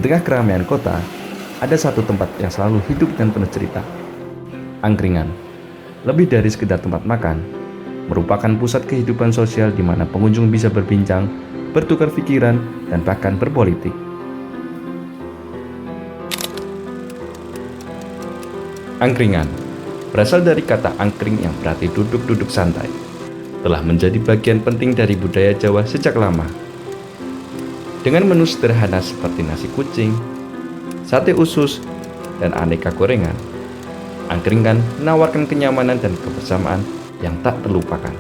tengah keramaian kota, ada satu tempat yang selalu hidup dan penuh cerita. Angkringan, lebih dari sekedar tempat makan, merupakan pusat kehidupan sosial di mana pengunjung bisa berbincang, bertukar pikiran, dan bahkan berpolitik. Angkringan berasal dari kata angkring yang berarti duduk-duduk santai, telah menjadi bagian penting dari budaya Jawa sejak lama. Dengan menu sederhana seperti nasi kucing, sate usus, dan aneka gorengan, angkringan menawarkan kenyamanan dan kebersamaan yang tak terlupakan.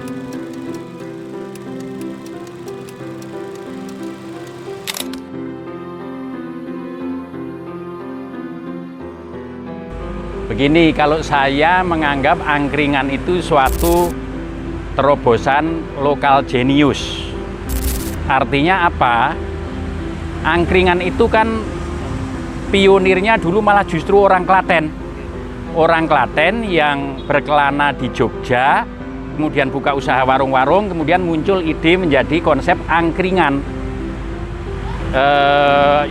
Begini, kalau saya menganggap angkringan itu suatu terobosan lokal jenius. Artinya apa? Angkringan itu kan pionirnya dulu malah justru orang Klaten. Orang Klaten yang berkelana di Jogja, kemudian buka usaha warung-warung, kemudian muncul ide menjadi konsep angkringan.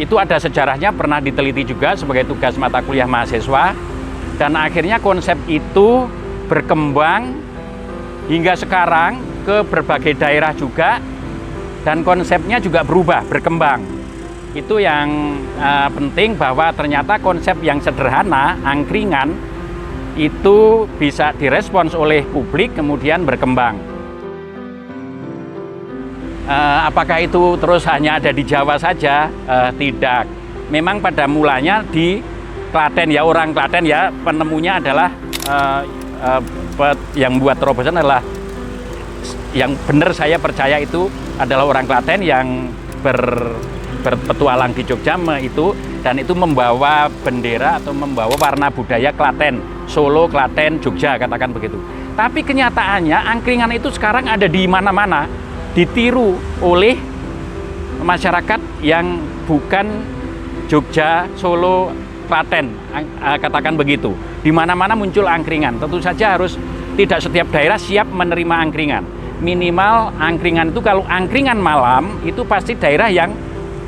Itu ada sejarahnya, pernah diteliti juga sebagai tugas mata kuliah mahasiswa. Dan akhirnya konsep itu berkembang hingga sekarang ke berbagai daerah juga, dan konsepnya juga berubah, berkembang. Itu yang penting, bahwa ternyata konsep yang sederhana, angkringan, itu bisa direspons oleh publik kemudian berkembang. Apakah itu terus hanya ada di Jawa saja? Tidak. Memang pada mulanya di Klaten, ya, orang Klaten, ya, penemunya adalah yang buat terobosan adalah, yang benar saya percaya itu adalah orang Klaten yang berpetualang di Jogja itu, dan itu membawa bendera atau membawa warna budaya Klaten, Solo, Klaten, Jogja, katakan begitu. Tapi kenyataannya angkringan itu sekarang ada di mana-mana, ditiru oleh masyarakat yang bukan Jogja, Solo, Klaten, katakan begitu. Di mana-mana muncul angkringan. Tentu saja harus tidak setiap daerah siap menerima angkringan. Minimal angkringan itu, kalau angkringan malam itu pasti daerah yang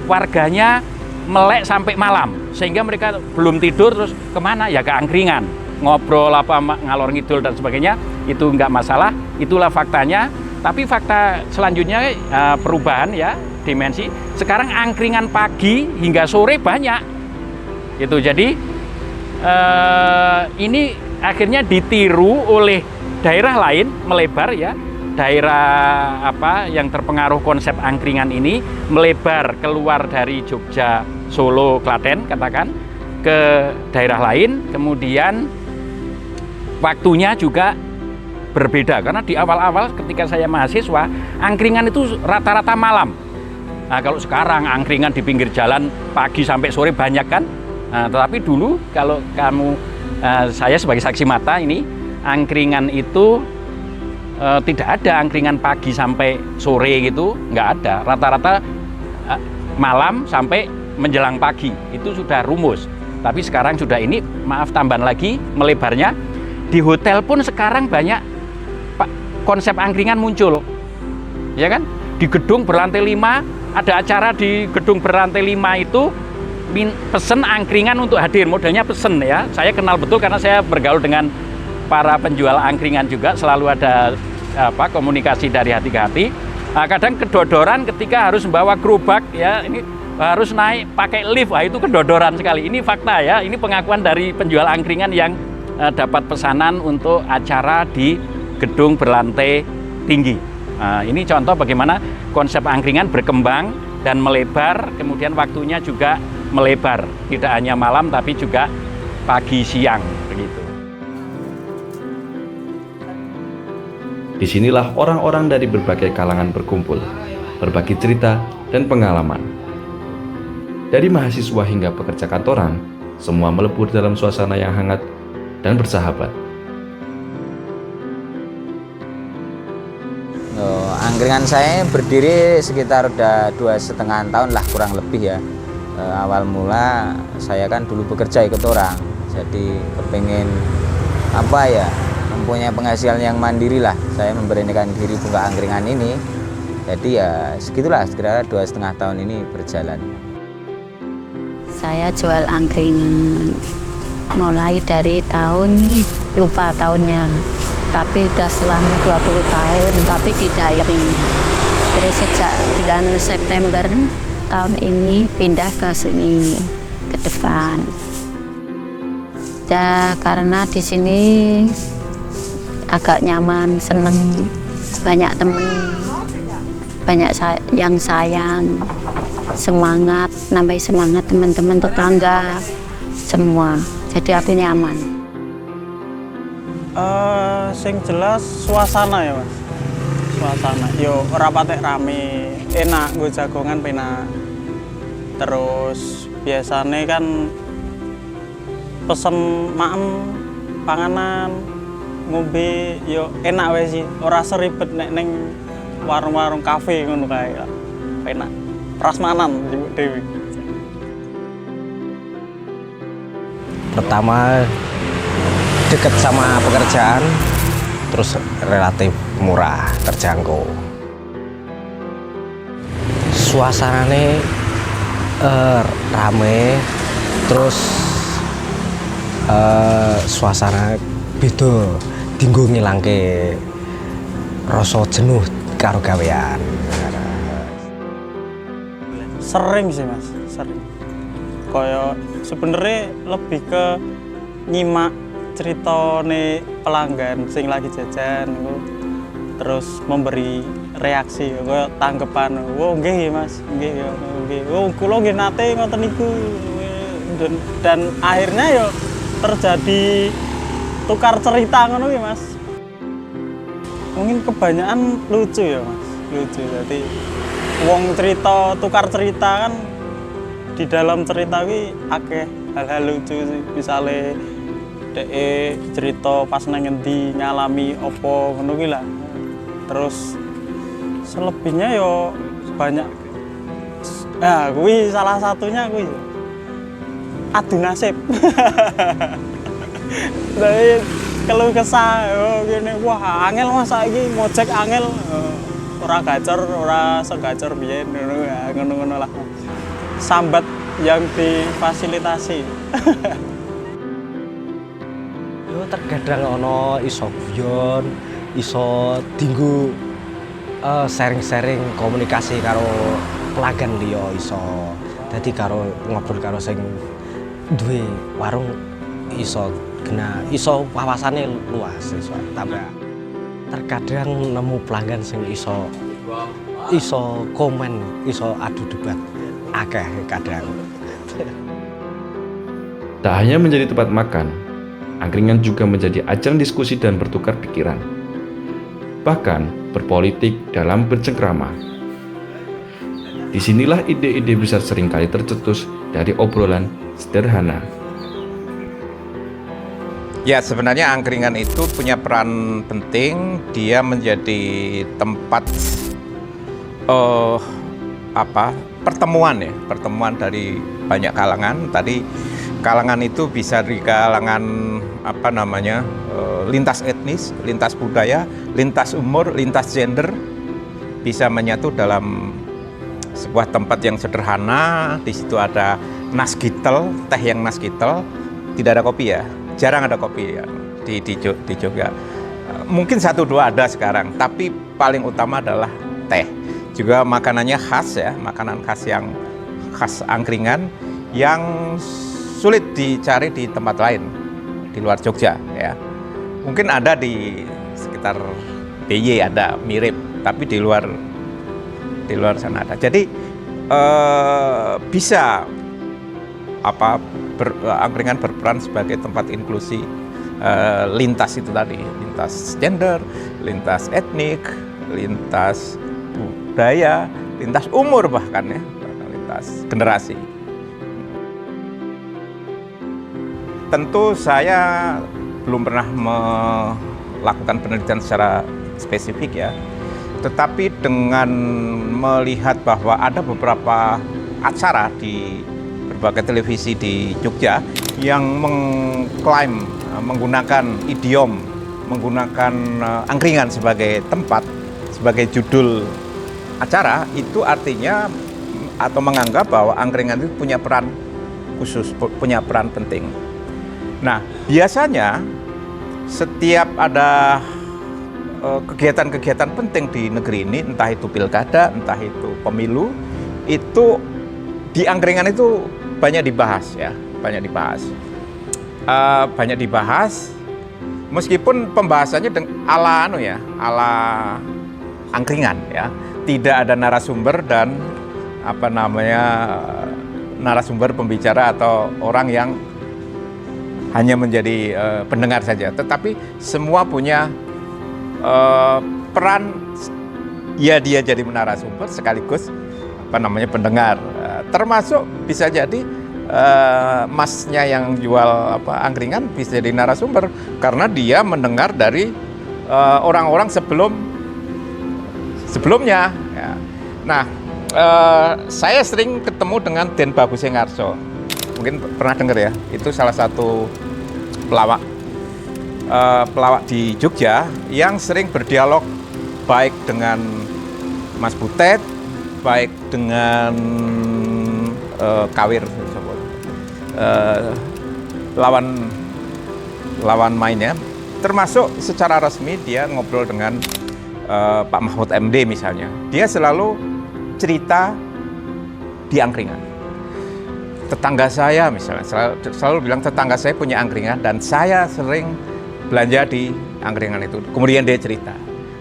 warganya melek sampai malam, sehingga mereka belum tidur terus kemana, ya ke angkringan, ngobrol apa ngalor ngidul dan sebagainya. Itu nggak masalah, itulah faktanya. Tapi fakta selanjutnya, perubahan, ya, dimensi. Sekarang angkringan pagi hingga sore banyak gitu. Jadi ini akhirnya ditiru oleh daerah lain, melebar, ya. Daerah apa yang terpengaruh konsep angkringan ini melebar keluar dari Jogja, Solo, Klaten, katakan, ke daerah lain. Kemudian waktunya juga berbeda, karena di awal-awal ketika saya mahasiswa, angkringan itu rata-rata malam. Nah, kalau sekarang angkringan di pinggir jalan pagi sampai sore banyak kan. Nah, tetapi dulu kalau saya sebagai saksi mata ini, angkringan itu tidak ada angkringan pagi sampai sore gitu, nggak ada. Rata-rata malam sampai menjelang pagi, itu sudah rumus. Tapi sekarang sudah ini, maaf tambahan lagi, melebarnya. Di hotel pun sekarang banyak konsep angkringan muncul, ya kan? Di gedung berlantai 5, ada acara di gedung berlantai 5 itu, pesen angkringan untuk hadir, modelnya pesen, ya. Saya kenal betul karena saya bergaul dengan para penjual angkringan juga, selalu ada komunikasi dari hati ke hati. Nah, kadang kedodoran ketika harus membawa gerobak, ya, ini harus naik pakai lift. Wah, itu kedodoran sekali. Ini fakta, ya, ini pengakuan dari penjual angkringan yang dapat pesanan untuk acara di gedung berlantai tinggi. Nah, ini contoh bagaimana konsep angkringan berkembang dan melebar, kemudian waktunya juga melebar, tidak hanya malam tapi juga pagi, siang, begitu. Disinilah orang-orang dari berbagai kalangan berkumpul, berbagi cerita dan pengalaman. Dari mahasiswa hingga pekerja kantoran, semua melebur dalam suasana yang hangat dan bersahabat. Angkringan saya berdiri sekitar udah 2,5 tahun lah, kurang lebih, ya. Awal mula saya kan dulu bekerja ikut orang, jadi kepengen mempunyai penghasilan yang mandiri lah. Saya memberanikan diri buka angkringan ini. Jadi ya segitulah, sekira 2,5 tahun ini berjalan. Saya jual angkringan mulai dari lupa tahunnya, tapi udah selama 20 tahun, tapi di daerahnya. Jadi sejak bulan September tahun ini pindah ke sini, ke depan. Ya karena di sini agak nyaman, seneng, banyak temen, banyak yang sayang, semangat, nambah semangat teman-teman tetangga semua. Jadi aku nyaman. Sing jelas suasana ya Mas. Suasana. Yo ora patek rame, enak nggo jagongan penak. Terus biasanya kan pesen maem panganan ngombe yo enak wae sih. Ora seribet nek ning warung-warung kafe ngono kae. Enak. Prasmanan Dewi. Pertama dekat sama pekerjaan, terus relatif murah, terjangkau. Suasananya rame, terus suasana beda, dinggo ngilangke rasa jenuh karo gawean. Sering sih Mas, sering. Kaya sebenarnya lebih ke nyimak ceritane pelanggan sing lagi jajan niku. Terus memberi reaksi kaya tanggapan, "Wo nggih Mas, nggih ya, nggih. Oh kula nggih nate ngoten niku." Dan akhirnya ya terjadi tukar cerita ngono ki Mas. Mungkin kebanyakan lucu ya Mas, lucu. Jadi wong cerita tukar cerita kan di dalam cerita ki akeh hal-hal lucu sih. Misale dhek cerita pas nang endi ngalami opo ngono ki lah. Terus selebihnya yo banyak. Nah, kuwi salah satunya kuwi. Adu nasib. Jadi keluh kesah yo ngene wah angel Mas saiki ngojek angel. Ora gacor, ora segacor biyen ngono ya, ngono-ngono lah. Sambat yang difasilitasi. Yo terkadang ono iso guyon, iso dinggo sharing-sharing komunikasi karo pelanggan liya iso. Dadi karo ngobrol karo sing duwe warung iso iso wawasane luas iso tambah. Terkadang nemu pelanggan sing iso komen, iso adu debat akeh kadang. Tak hanya menjadi tempat makan, angkringan juga menjadi ajang diskusi dan bertukar pikiran. Bahkan berpolitik dalam bercengkrama. Disinilah ide-ide besar seringkali tercetus dari obrolan sederhana. Ya, sebenarnya angkringan itu punya peran penting. Dia menjadi tempat pertemuan dari banyak kalangan. Tadi kalangan itu bisa di kalangan lintas etnis, lintas budaya, lintas umur, lintas gender, bisa menyatu dalam sebuah tempat yang sederhana. Di situ ada nasgitel, teh yang nasgitel, tidak ada kopi ya. Jarang ada kopi ya di Jogja. Mungkin 1-2 ada sekarang, tapi paling utama adalah teh. Juga makanannya khas ya, makanan khas yang khas angkringan yang sulit dicari di tempat lain di luar Jogja ya. Mungkin ada di sekitar DIY ada mirip, tapi di luar sana ada. Jadi bisa angkringan berperan sebagai tempat inklusi lintas itu tadi, lintas gender, lintas etnik, lintas budaya, lintas umur bahkan ya, lintas generasi. Tentu saya belum pernah melakukan penelitian secara spesifik ya, tetapi dengan melihat bahwa ada beberapa acara di berbagai televisi di Jogja yang mengklaim menggunakan idiom, menggunakan angkringan sebagai tempat, sebagai judul acara, itu artinya atau menganggap bahwa angkringan itu punya peran khusus, punya peran penting. Nah, biasanya setiap ada kegiatan-kegiatan penting di negeri ini, entah itu pilkada, entah itu pemilu, itu di angkringan itu banyak dibahas ya, banyak dibahas. Meskipun pembahasannya ala angkringan ya, tidak ada narasumber dan narasumber pembicara atau orang yang hanya menjadi pendengar saja, tetapi semua punya peran, ya dia jadi narasumber sekaligus pendengar, termasuk bisa jadi masnya yang jual angkringan bisa jadi narasumber karena dia mendengar dari orang-orang sebelumnya ya. Nah, saya sering ketemu dengan Den Babu Sengarso, mungkin pernah dengar ya, itu salah satu pelawak di Jogja yang sering berdialog baik dengan Mas Butet, baik dengan Kawir, lawan mainnya, termasuk secara resmi dia ngobrol dengan Pak Mahfud MD misalnya. Dia selalu cerita di angkringan. Tetangga saya misalnya selalu bilang tetangga saya punya angkringan dan saya sering belanja di angkringan itu. Kemudian dia cerita.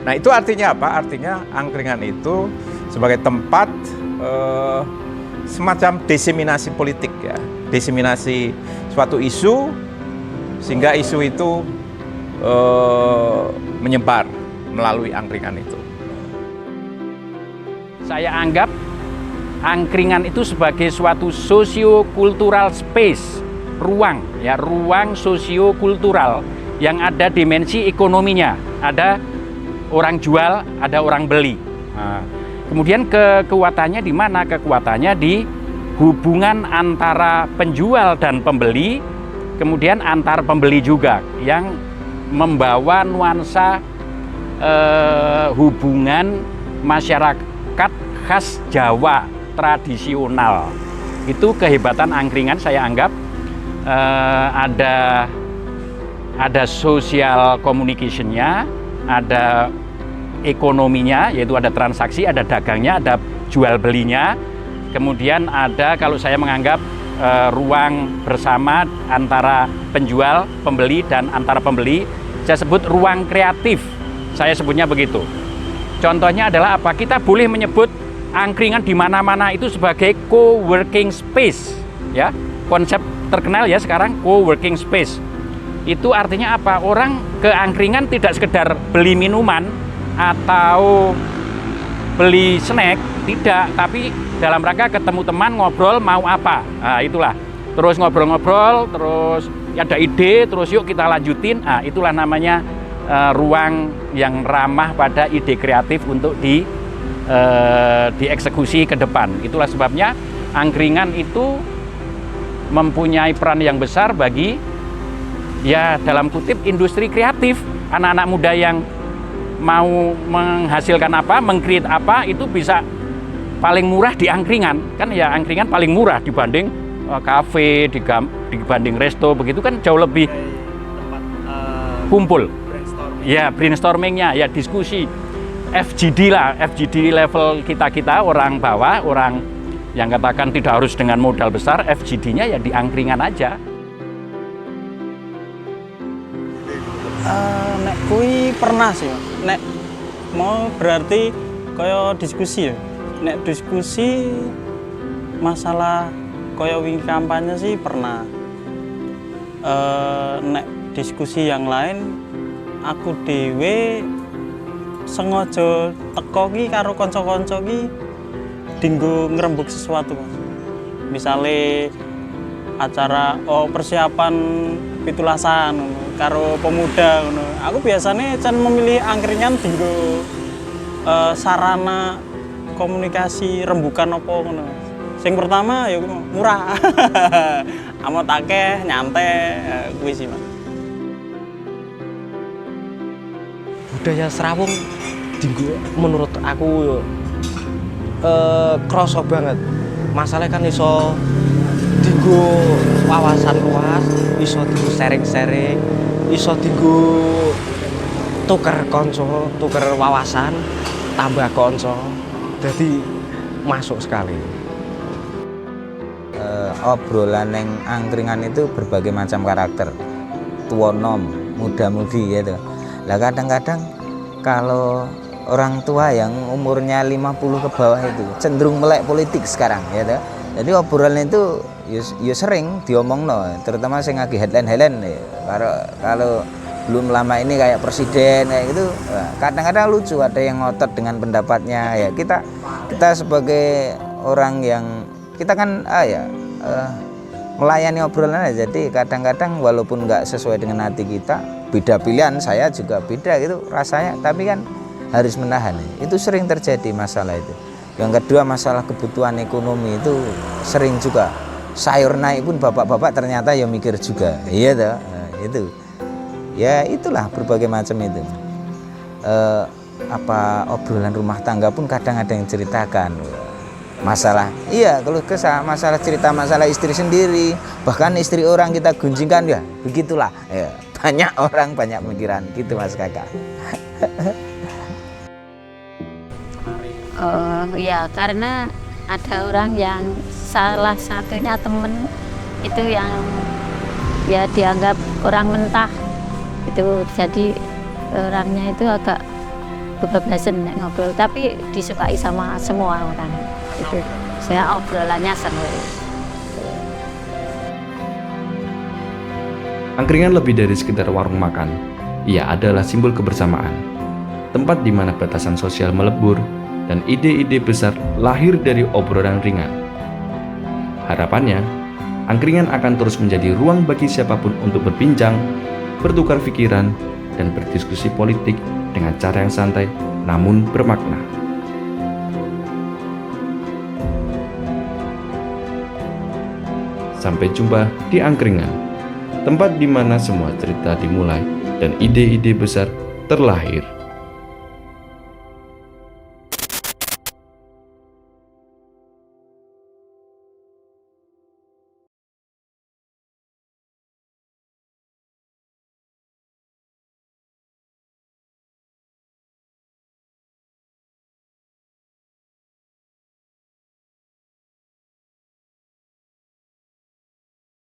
Nah, itu artinya apa? Artinya angkringan itu sebagai tempat semacam diseminasi politik ya, diseminasi suatu isu sehingga isu itu menyebar melalui angkringan itu. Saya anggap angkringan itu sebagai suatu socio-kultural space, ruang socio-kultural yang ada dimensi ekonominya, ada orang jual, ada orang beli. Nah, kemudian kekuatannya di mana? Kekuatannya di hubungan antara penjual dan pembeli, kemudian antar pembeli juga yang membawa nuansa hubungan masyarakat khas Jawa tradisional. Itu kehebatan angkringan saya anggap. Ada social communication-nya, ada ekonominya, yaitu ada transaksi, ada dagangnya, ada jual belinya. Kemudian ada, kalau saya menganggap, ruang bersama antara penjual, pembeli, dan antara pembeli, saya sebut ruang kreatif. Saya sebutnya begitu. Contohnya adalah apa? Kita boleh menyebut angkringan di mana-mana itu sebagai co-working space, ya. Konsep terkenal ya sekarang, co-working space. Itu artinya apa? Orang ke angkringan tidak sekedar beli minuman atau beli snack, tidak, tapi dalam rangka ketemu teman, ngobrol, mau apa. Nah, itulah. Terus ngobrol-ngobrol, terus ada ide, terus yuk kita lanjutin. Nah, itulah namanya ruang yang ramah pada ide kreatif untuk dieksekusi ke depan. Itulah sebabnya angkringan itu mempunyai peran yang besar bagi, ya dalam kutip, industri kreatif. Anak-anak muda yang mau menghasilkan apa, meng-create apa, itu bisa paling murah di angkringan. Kan ya angkringan paling murah dibanding kafe, dibanding resto, begitu kan jauh lebih kumpul. Ya brainstormingnya, ya diskusi. FGD lah, FGD level kita orang bawah, orang yang katakan tidak harus dengan modal besar, FGD-nya ya di angkringan aja. Nek kui pernah sih, nek mau berarti kaya diskusi ya. Nek diskusi masalah kaya wingi kampanye sih pernah. Nek diskusi yang lain, aku dhewe sengaja teko ki karo kanca-kanca ki dinggo ngrembug sesuatu, Mas. Misale acara persiapan pitulasan karo pemuda ngono. Aku biasanya can memilih angkringan dinggo sarana komunikasi rembukan apa ngono. Sing pertama ya murah. Amat akeh, nyantai, kuwi sih, Mas. Budaya Serawung dinggo menurut aku krasa banget. Masalahnya kan iso dienggo wawasan luas, iso dienggo sharing-sharing, iso dienggo tuker konco, tuker wawasan, tambah konco. Jadi masuk sekali. Obrolan yang angkringan itu berbagai macam karakter, tua nom, muda-mudi gitu. Lah kadang-kadang kalau orang tua yang umurnya 50 ke bawah itu cenderung melek politik sekarang gitu. Jadi obrolan itu ya sering diomongno, terutama sing lagi headline kalau belum lama ini kayak presiden kayak gitu, kadang-kadang lucu, ada yang ngotot dengan pendapatnya ya. Kita sebagai orang yang kita kan melayani obrolan aja, jadi kadang-kadang walaupun nggak sesuai dengan hati kita, beda pilihan, saya juga beda gitu rasanya, tapi kan harus menahan. Itu sering terjadi masalah itu. Yang kedua, masalah kebutuhan ekonomi itu sering juga, sayur naik pun bapak-bapak ternyata ya mikir juga, iya toh. Itu ya itulah berbagai macam itu. Obrolan rumah tangga pun kadang ada yang ceritakan masalah, kalau kesah masalah, cerita masalah istri sendiri, bahkan istri orang kita gunjingkan, ya begitulah ya. Banyak orang banyak pikiran gitu Mas Kakak. Ya karena ada orang yang salah satunya temen itu yang ya dianggap orang mentah itu, jadi orangnya itu agak kebablasan ngobrol, tapi disukai sama semua orang. Itu saya obrolannya seru. Angkringan lebih dari sekedar warung makan. Ia adalah simbol kebersamaan, tempat di mana batasan sosial melebur dan ide-ide besar lahir dari obrolan ringan. Harapannya, angkringan akan terus menjadi ruang bagi siapapun untuk berbincang, bertukar pikiran, dan berdiskusi politik dengan cara yang santai namun bermakna. Sampai jumpa di Angkringan, tempat di mana semua cerita dimulai dan ide-ide besar terlahir.